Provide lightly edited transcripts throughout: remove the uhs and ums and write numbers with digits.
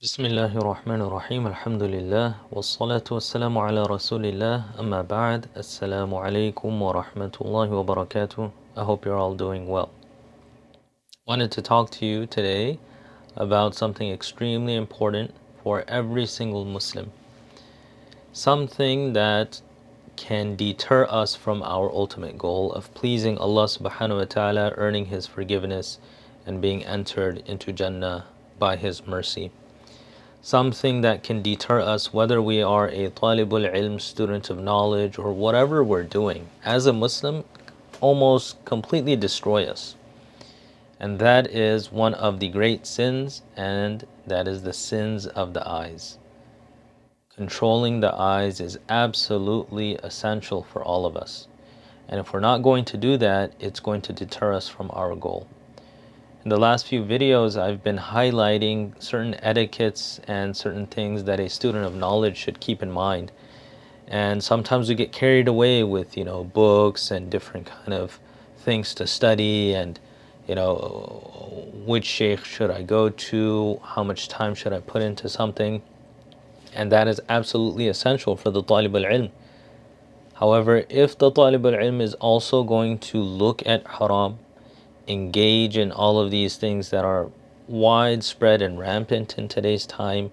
Bismillahir Rahmanir Rahim. Alhamdulillah. Wassalatu wassalamu ala Rasulillah. Amma ba'd. Assalamu alaikum wa rahmatullahi wa barakatuh. I hope you're all doing well. Wanted to talk to you today about something extremely important for every single Muslim. Something that can deter us from our ultimate goal of pleasing Allah subhanahu wa ta'ala, earning His forgiveness, and being entered into Jannah by His mercy. Something that can deter us, whether we are a talibul ilm, student of knowledge, or whatever we're doing as a Muslim, almost completely destroy us. And that is one of the great sins, and that is the sins of the eyes. Controlling the eyes is absolutely essential for all of us. And if we're not going to do that, it's going to deter us from our goal. In the last few videos, I've been highlighting certain etiquettes and certain things that a student of knowledge should keep in mind. And sometimes we get carried away with, books and different kind of things to study and, which sheikh should I go to, how much time should I put into something. And that is absolutely essential for the talib al-ilm. However, if the talib al-ilm is also going to look at haram, engage in all of these things that are widespread and rampant in today's time,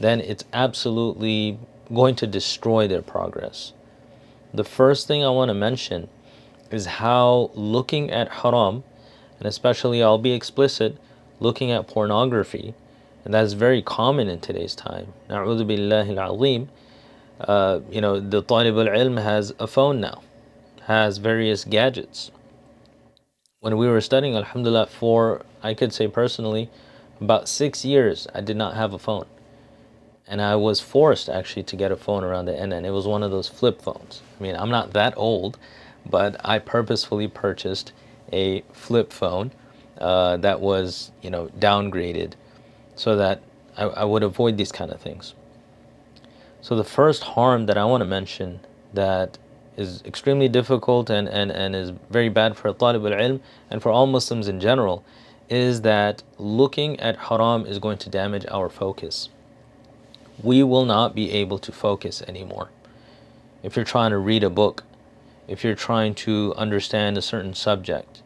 then it's absolutely going to destroy their progress. The first thing I want to mention is how looking at haram, and especially, I'll be explicit, looking at pornography, and that's very common in today's time. Na'udhu billahi al-azim. The talib al-ilm has a phone now, has various gadgets. When we were studying, alhamdulillah, for, I could say personally, about 6 years, I did not have a phone. And I was forced actually to get a phone around the end, and it was one of those flip phones. I mean, I'm not that old, but I purposefully purchased a flip phone that was, downgraded so that I would avoid these kind of things. So the first harm that I want to mention that is extremely difficult and is very bad for talib al-ilm and for all Muslims in general is that looking at haram is going to damage our focus. We will not be able to focus anymore. If you're trying to read a book, if you're trying to understand a certain subject,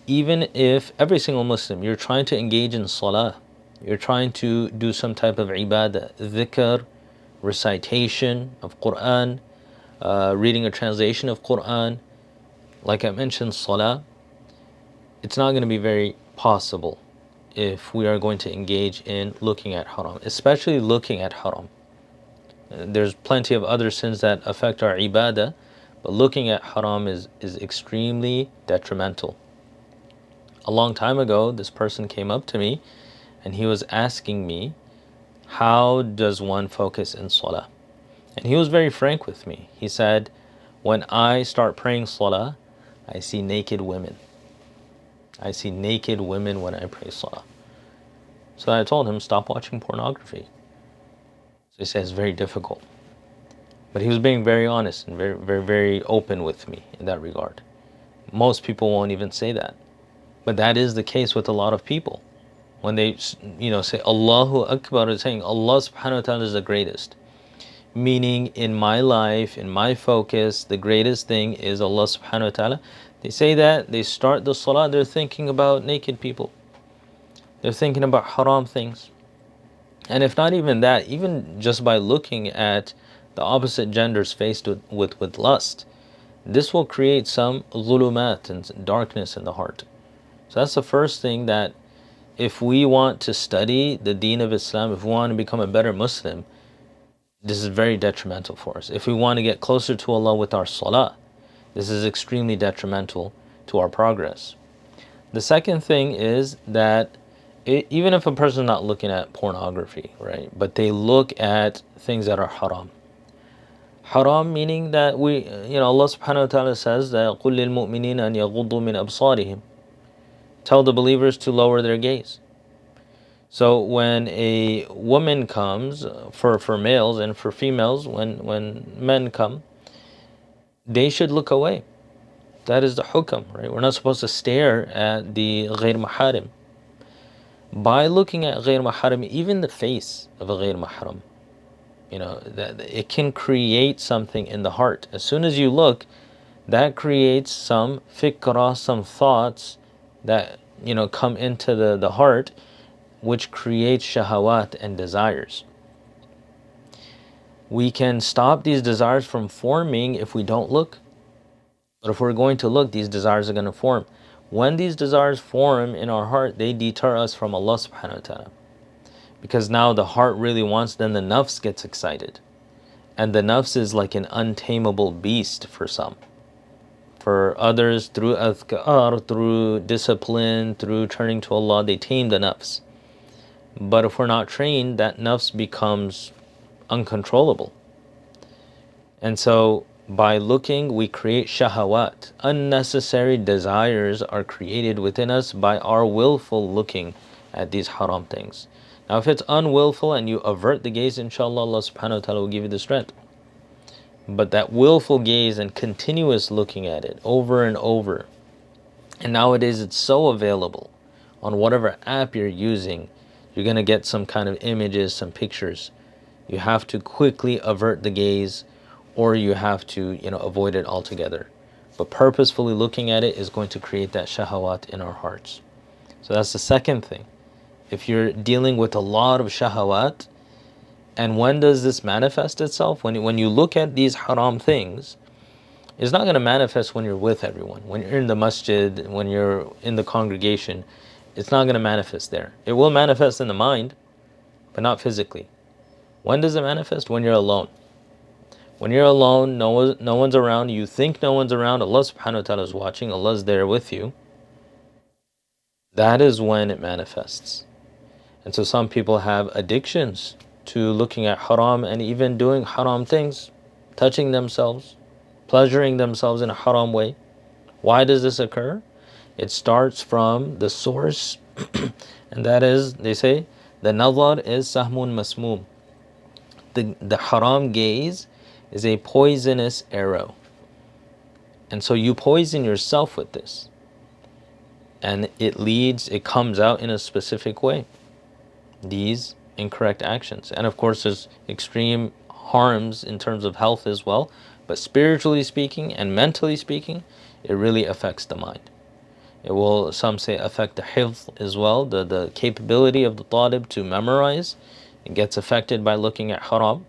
even if every single Muslim, you're trying to engage in salah, you're trying to do some type of ibadah, dhikr, recitation of Quran, reading a translation of Quran, like I mentioned, salah, it's not going to be very possible if we are going to engage in looking at haram, especially looking at haram. There's plenty of other sins that affect our ibadah, but looking at haram is extremely detrimental. A long time ago, this person came up to me and he was asking me, how does one focus in salah? And he was very frank with me. He said, when I start praying salah, I see naked women. I see naked women when I pray salah. So I told him, stop watching pornography. So he said, it's very difficult. But he was being very honest and very, very, very open with me in that regard. Most people won't even say that. But that is the case with a lot of people. When they, say Allahu Akbar, is saying Allah subhanahu wa ta'ala is the greatest. Meaning in my life, in my focus, the greatest thing is Allah subhanahu wa ta'ala. They say that, they start the salah, they're thinking about naked people. They're thinking about haram things. And if not even that, even just by looking at the opposite genders faced with lust, this will create some zulumat and darkness in the heart. So that's the first thing, that if we want to study the deen of Islam, if we want to become a better Muslim, this is very detrimental for us. If we want to get closer to Allah with our salah, this is extremely detrimental to our progress. The second thing is that even if a person is not looking at pornography, right, but they look at things that are haram. Haram meaning that Allah subhanahu wa ta'ala says that قُلْ لِلْمُؤْمِنِينَ أَنْ يَغُضُّوا مِنْ أَبْصَارِهِمْ. Tell the believers to lower their gaze. So when a woman comes, for males and for females, when men come, they should look away. That is the hukam, right? We're not supposed to stare at the غير محارم. By looking at غير محرم, even the face of a غير محرم, that it can create something in the heart. As soon as you look, that creates some fikrah, some thoughts that come into the heart, which creates shahawat and desires. We can stop these desires from forming if we don't look. But if we're going to look, these desires are going to form. When these desires form in our heart, they deter us from Allah subhanahu wa ta'ala. Because now the heart really wants, then the nafs gets excited. And the nafs is like an untamable beast for some. For others, through adhkar, through discipline, through turning to Allah, they tame the nafs. But if we're not trained, that nafs becomes uncontrollable. And so by looking, we create shahawat. Unnecessary desires are created within us by our willful looking at these haram things. Now if it's unwillful and you avert the gaze, inshallah, Allah subhanahu wa ta'ala will give you the strength. But that willful gaze and continuous looking at it over and over, and nowadays it's so available on whatever app you're using, you're going to get some kind of images, some pictures. You have to quickly avert the gaze, or you have to avoid it altogether. But purposefully looking at it is going to create that shahawat in our hearts. So that's the second thing. If you're dealing with a lot of shahawat, and when does this manifest itself? When you look at these haram things, it's not going to manifest when you're with everyone. When you're in the masjid, when you're in the congregation, it's not going to manifest there. It will manifest in the mind, but not physically. When does it manifest? When you're alone. When you're alone, no one's around, you think no one's around, Allah subhanahu wa ta'ala is watching, Allah's there with you. That is when it manifests. And so some people have addictions to looking at haram and even doing haram things, touching themselves, pleasuring themselves in a haram way. Why does this occur? It starts from the source, and that is, they say, the nazar is sahmun masmoom. The haram gaze is a poisonous arrow. And so you poison yourself with this. And it comes out in a specific way. These incorrect actions. And of course there's extreme harms in terms of health as well. But spiritually speaking and mentally speaking, it really affects the mind. It will, some say, affect the hifz as well, the capability of the talib to memorize. It gets affected by looking at haram.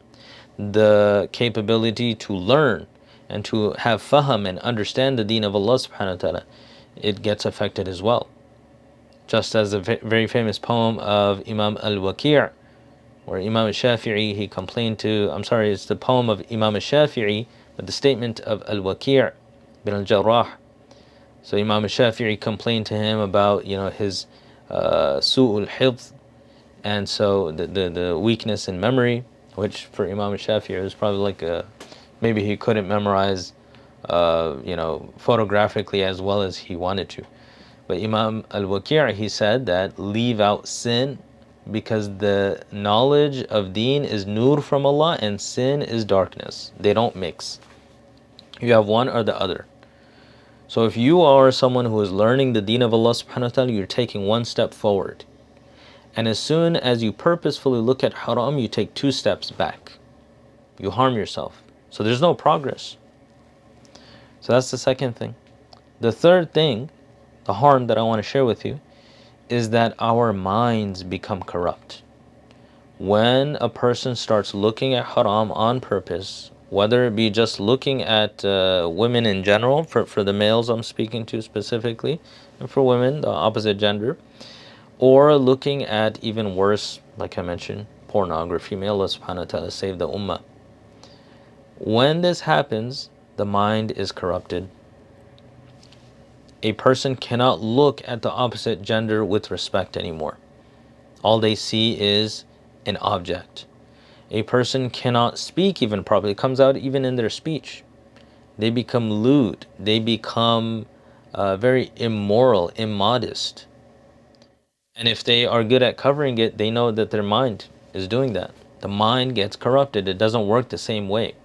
The capability to learn and to have faham and understand the deen of Allah subhanahu wa ta'ala, it gets affected as well. Just as the very famous poem of Imam al-Waqi', where Imam al-Shafi'i, he complained to, it's the poem of Imam al-Shafi'i, but the statement of al-Waqi' bin al-Jarrah. So Imam al-Shafi'i complained to him about, his su'ul hifz, and so the weakness in memory, which for Imam al-Shafi'i was probably like maybe he couldn't memorize, photographically as well as he wanted to. But Imam al-Waqi', he said that leave out sin, because the knowledge of deen is nur from Allah and sin is darkness. They don't mix. You have one or the other. So if you are someone who is learning the deen of Allah subhanahu wa ta'ala, you're taking one step forward. And as soon as you purposefully look at haram, you take 2 steps back. You harm yourself. So there's no progress. So that's the second thing. The third thing, the harm that I want to share with you, is that our minds become corrupt. When a person starts looking at haram on purpose, whether it be just looking at women in general, for the males I'm speaking to specifically, and for women, the opposite gender, or looking at even worse, like I mentioned, pornography. May Allah subhanahu wa ta'ala save the ummah. When this happens, the mind is corrupted. A person cannot look at the opposite gender with respect anymore. All they see is an object. A person cannot speak even properly. It comes out even in their speech. They become lewd. They become very immoral, immodest. And if they are good at covering it, they know that their mind is doing that. The mind gets corrupted. It doesn't work the same way.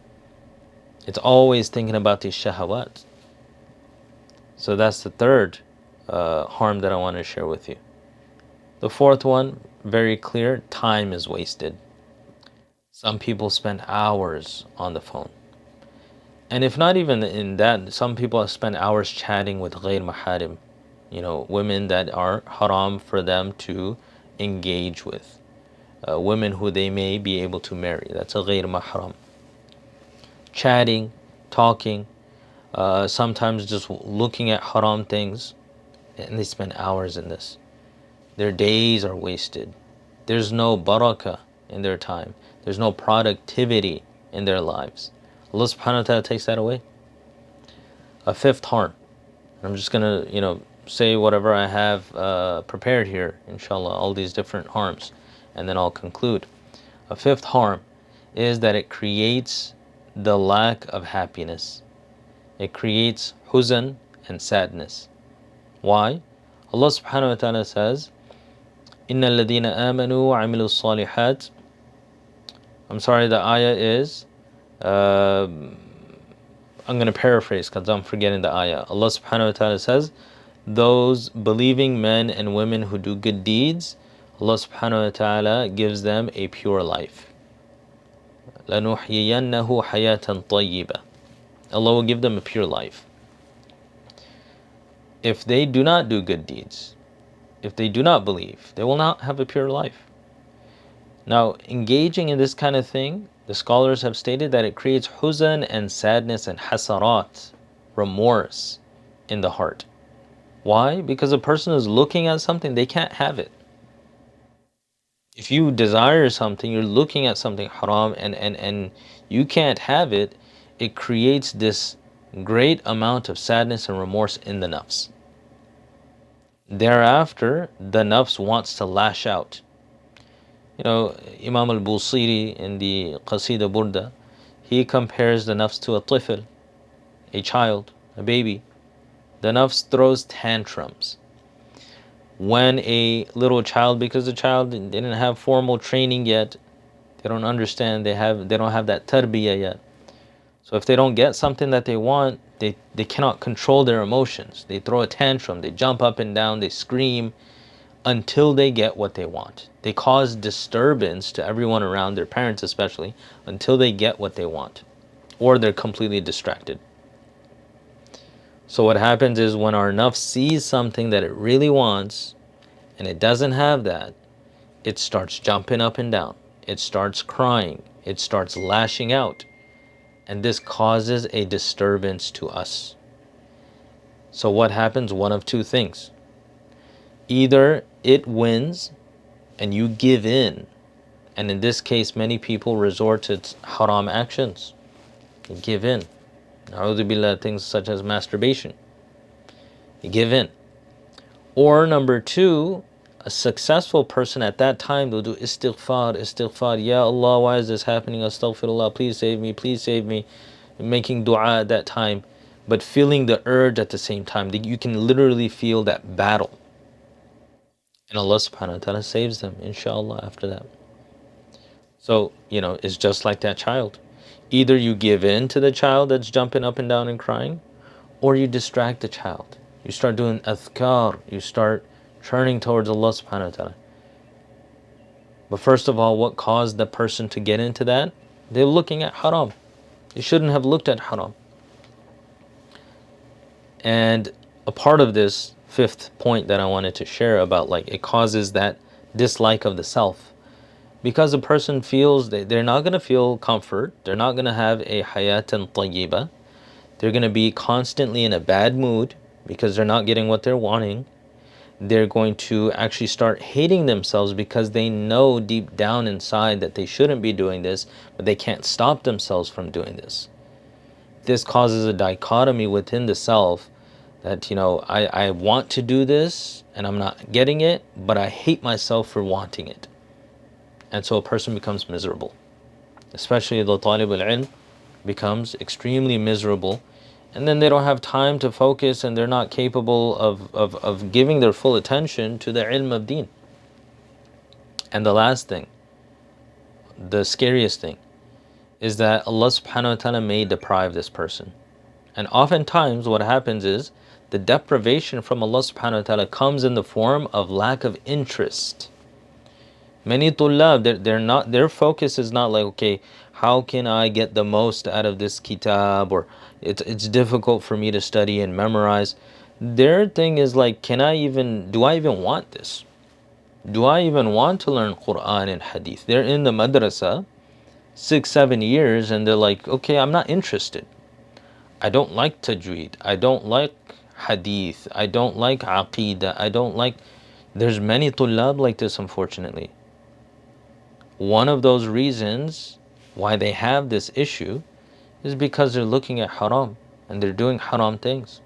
It's always thinking about these shahawat. So that's the third harm that I want to share with you. The fourth one, very clear, time is wasted. Some people spend hours on the phone. And if not even in that, some people spend hours chatting with غير maharim, women that are haram for them to engage with, women who they may be able to marry. That's a غير mahram. Chatting, talking, sometimes just looking at haram things, and they spend hours in this. Their days are wasted. There's no barakah in their time. There's no productivity in their lives. Allah subhanahu wa ta'ala takes that away. A fifth harm. I'm just going to, say whatever I have prepared here, inshallah, all these different harms, and then I'll conclude. A fifth harm is that it creates the lack of happiness. It creates huzn and sadness. Why? Allah subhanahu wa ta'ala says, إِنَّ الَّذِينَ آمَنُوا وَعَمِلُوا الصَّالِحَاتِ. I'm sorry, the ayah is, I'm going to paraphrase because I'm forgetting the ayah. Allah subhanahu wa ta'ala says, those believing men and women who do good deeds, Allah subhanahu wa ta'ala gives them a pure life. لَنُحْيِيَنَّهُ حَيَاةً طَيِّبَةً. Allah will give them a pure life. If they do not do good deeds, if they do not believe, they will not have a pure life. Now, engaging in this kind of thing, the scholars have stated that it creates huzn and sadness and hasarat, remorse in the heart. Why? Because a person is looking at something, they can't have it. If you desire something, you're looking at something haram and you can't have it, it creates this great amount of sadness and remorse in the nafs. Thereafter, the nafs wants to lash out. Imam al-Busiri in the Qasida Burda, he compares the nafs to a tifl, a child, a baby. The nafs throws tantrums. When a little child, because the child didn't have formal training yet, they don't understand, they don't have that tarbiyah yet. So if they don't get something that they want, they cannot control their emotions. They throw a tantrum, they jump up and down, they scream until they get what they want. They cause disturbance to everyone around, their parents especially, until they get what they want, or they're completely distracted. So what happens is when our nafs sees something that it really wants and it doesn't have that, it starts jumping up and down, it starts crying, it starts lashing out, and this causes a disturbance to us. So what happens? One of two things. Either it wins and you give in, and in this case many people resort to haram actions. They give in. A'udhu billah, things such as masturbation. You give in. Or number two, a successful person at that time will do istighfar, Ya Allah, why is this happening? Astaghfirullah, please save me, making dua at that time, but feeling the urge at the same time. You can literally feel that battle. And Allah subhanahu wa ta'ala saves them, inshallah, after that. So, it's just like that child. Either you give in to the child that's jumping up and down and crying, or you distract the child. You start doing adhkar, you start turning towards Allah subhanahu wa ta'ala. But first of all, what caused the person to get into that? They're looking at haram. They shouldn't have looked at haram. And a part of this fifth point that I wanted to share about, it causes that dislike of the self. Because a person feels that they're not going to feel comfort, they're not going to have a hayatan tayyibah, they're going to be constantly in a bad mood because they're not getting what they're wanting. They're going to actually start hating themselves because they know deep down inside that they shouldn't be doing this, but they can't stop themselves from doing this. This causes a dichotomy within the self that, I want to do this and I'm not getting it, but I hate myself for wanting it. And so a person becomes miserable. Especially the talib al-ilm becomes extremely miserable, and then they don't have time to focus and they're not capable of giving their full attention to the ilm of deen. And the last thing, the scariest thing, is that Allah subhanahu wa ta'ala may deprive this person. And oftentimes what happens is The deprivation from Allah subhanahu wa ta'ala comes in the form of lack of interest. Many tullab, their focus is not like, okay, how can I get the most out of this kitab, or it's difficult for me to study and memorize. Their thing is like, do I even want this? Do I even want to learn Quran and Hadith? They're in the madrasa 6-7 years and they're like, okay, I'm not interested. I don't like tajweed. I don't like Hadith. I don't like aqidah. I don't like... There's many tullab like this, unfortunately. One of those reasons why they have this issue is because they're looking at haram and they're doing haram things.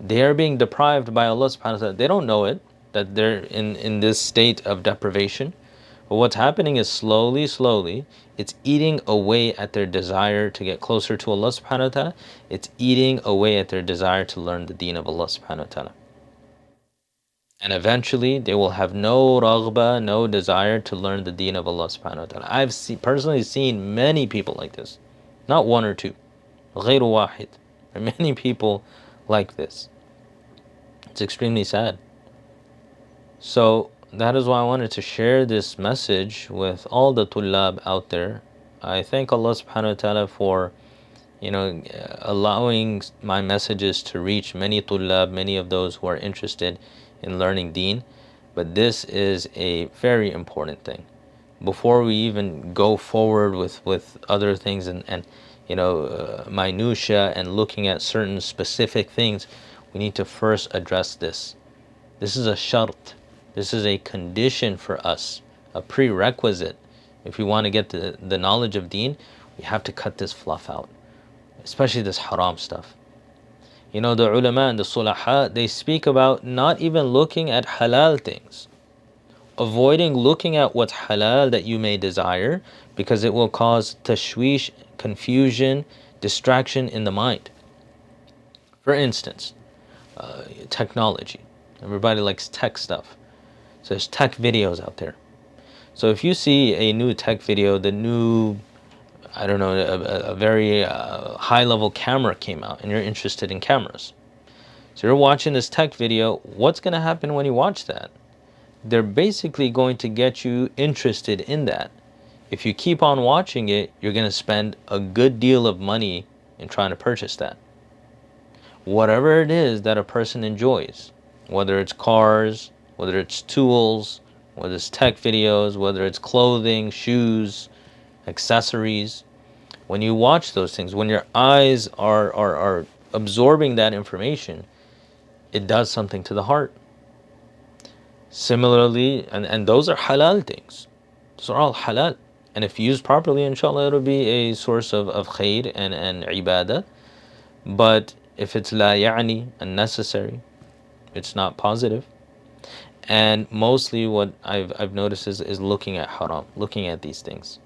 They are being deprived by Allah subhanahu wa ta'ala. They don't know it, that they're in this state of deprivation. But what's happening is slowly, it's eating away at their desire to get closer to Allah subhanahu wa ta'ala. It's eating away at their desire to learn the deen of Allah subhanahu wa ta'ala. And eventually, they will have no raghba, no desire to learn the deen of Allah subhanahu wa ta'ala. I've personally seen many people like this. Not one or two. غير واحد. There are many people like this. It's extremely sad. So that is why I wanted to share this message with all the tullab out there. I thank Allah subhanahu wa ta'ala for, allowing my messages to reach many tullab, many of those who are interested in learning deen. But this is a very important thing. Before we even go forward with other things and minutia and looking at certain specific things, we need to first address this. This is a shart. This is a condition for us, a prerequisite. If we want to get the knowledge of deen, we have to cut this fluff out, especially this haram stuff. The ulama and the sulaha, they speak about not even looking at halal things. Avoiding looking at what's halal that you may desire, because it will cause tashwish, confusion, distraction in the mind. For instance, technology. Everybody likes tech stuff. So there's tech videos out there. So if you see a new tech video, the new, a very high-level camera came out and you're interested in cameras. So you're watching this tech video. What's going to happen when you watch that? They're basically going to get you interested in that. If you keep on watching it, you're going to spend a good deal of money in trying to purchase that. Whatever it is that a person enjoys, whether it's cars, whether it's tools, whether it's tech videos, whether it's clothing, shoes, accessories, when you watch those things, when your eyes are absorbing that information, it does something to the heart. Similarly, and those are halal things. Those are all halal. And if used properly, inshallah, it'll be a source of khair and ibadah. But if it's la ya'ni, unnecessary, it's not positive. And mostly what I've noticed is looking at haram, looking at these things.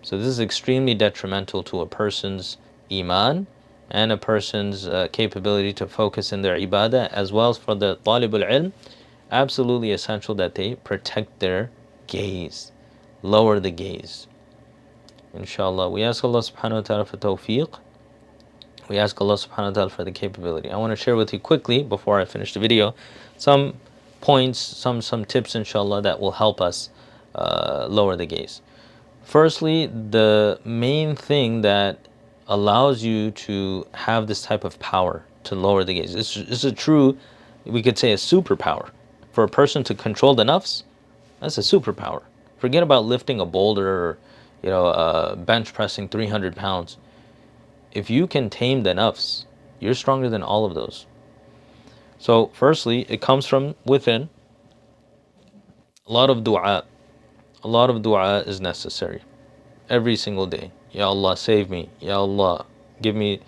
So this is extremely detrimental to a person's Iman and a person's capability to focus in their ibadah, as well as for the talibul ilm. Absolutely essential that they protect their gaze, lower the gaze. Inshallah, we ask Allah subhanahu wa ta'ala for tawfiq. We ask Allah subhanahu wa ta'ala for the capability. I want to share with you quickly, before I finish the video, some points, some tips, inshallah, that will help us lower the gaze. Firstly, the main thing that allows you to have this type of power to lower the gaze, it's a true, we could say, a superpower. For a person to control the nafs, that's a superpower. Forget about lifting a boulder or bench pressing 300 pounds. If you can tame the nafs, you're stronger than all of those. So firstly, it comes from within. A lot of dua. A lot of dua is necessary every single day. Ya Allah, save me. Ya Allah, give me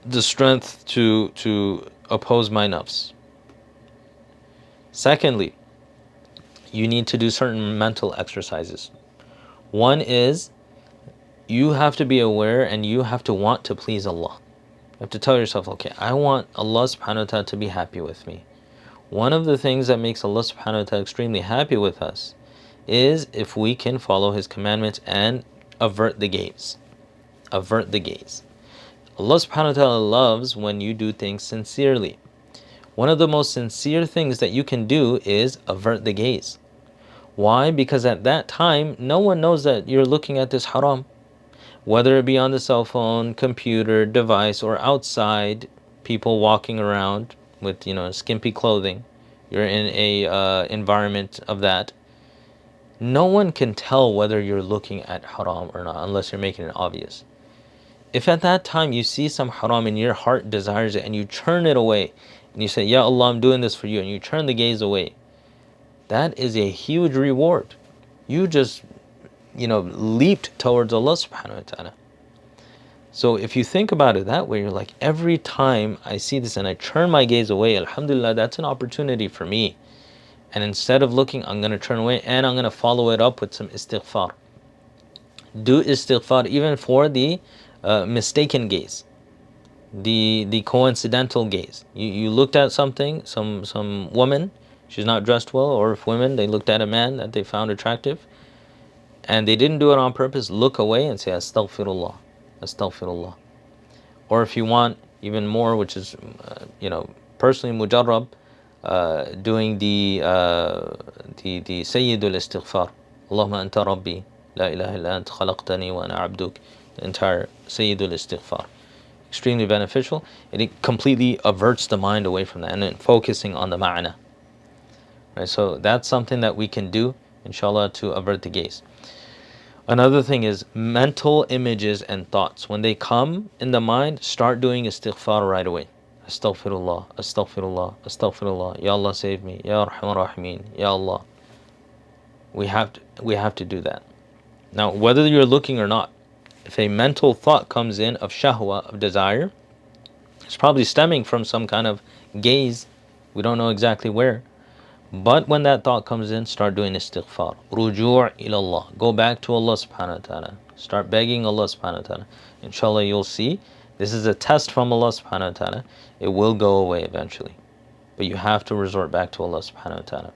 the strength to oppose my nafs. Secondly, you need to do certain mental exercises. One is, you have to be aware and you have to want to please Allah. You have to tell yourself, okay, I want Allah subhanahu wa ta'ala to be happy with me. One of the things that makes Allah subhanahu wa ta'ala extremely happy with us is if we can follow His commandments and avert the gaze. Avert the gaze. Allah subhanahu wa ta'ala loves when you do things sincerely. One of the most sincere things that you can do is avert the gaze. Why? Because at that time, no one knows that you're looking at this haram. Whether it be on the cell phone, computer, device, or outside, people walking around with, skimpy clothing. You're in a environment of that. No one can tell whether you're looking at haram or not unless you're making it obvious. If at that time you see some haram and your heart desires it and you turn it away and you say, Ya Allah, I'm doing this for you, and you turn the gaze away, that is a huge reward. You just, leaped towards Allah subhanahu wa ta'ala. So if you think about it that way, you're like, every time I see this and I turn my gaze away, alhamdulillah, that's an opportunity for me. And instead of looking, I'm going to turn away and I'm going to follow it up with some istighfar. Do istighfar even for the mistaken gaze, the coincidental gaze. You looked at something, some woman, she's not dressed well, or if women, they looked at a man that they found attractive, and they didn't do it on purpose, look away and say, astaghfirullah, astaghfirullah. Or if you want even more, which is, personally mujarrab, doing the Sayyidul Istighfar. Allahumma anta rabbi, la ilaha illa anta khalaqtani wa ana abduk. The entire Sayyidul Istighfar. Extremely beneficial. And it completely averts the mind away from that and then focusing on the ma'na. Right, so that's something that we can do, inshallah, to avert the gaze. Another thing is mental images and thoughts. When they come in the mind, start doing istighfar right away. Astaghfirullah, astaghfirullah, astaghfirullah. Ya Allah, save me. Ya Arhamar Rahimeen. Ya Allah. We have to do that. Now, whether you're looking or not, if a mental thought comes in of shahwa, of desire, it's probably stemming from some kind of gaze. We don't know exactly where. But when that thought comes in, start doing istighfar. Ruju' ilallah. Go back to Allah subhanahu wa ta'ala. Start begging Allah subhanahu wa ta'ala. Inshallah, you'll see. This is a test from Allah subhanahu wa ta'ala. It will go away eventually. But you have to resort back to Allah subhanahu wa ta'ala.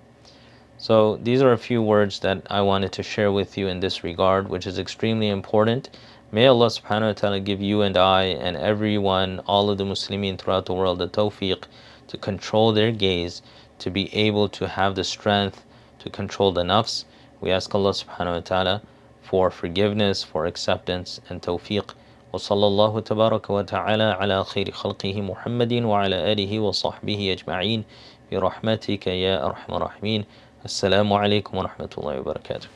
So these are a few words that I wanted to share with you in this regard, which is extremely important. May Allah subhanahu wa ta'ala give you and I and everyone, all of the Muslimin throughout the world, the tawfiq to control their gaze, to be able to have the strength to control the nafs. We ask Allah subhanahu wa ta'ala for forgiveness, for acceptance and tawfiq. وصلى الله تبارك وتعالى على خير خلقه محمد وعلى آله وصحبه أجمعين برحمتك يا أرحم الراحمين. السلام عليكم ورحمة الله وبركاته.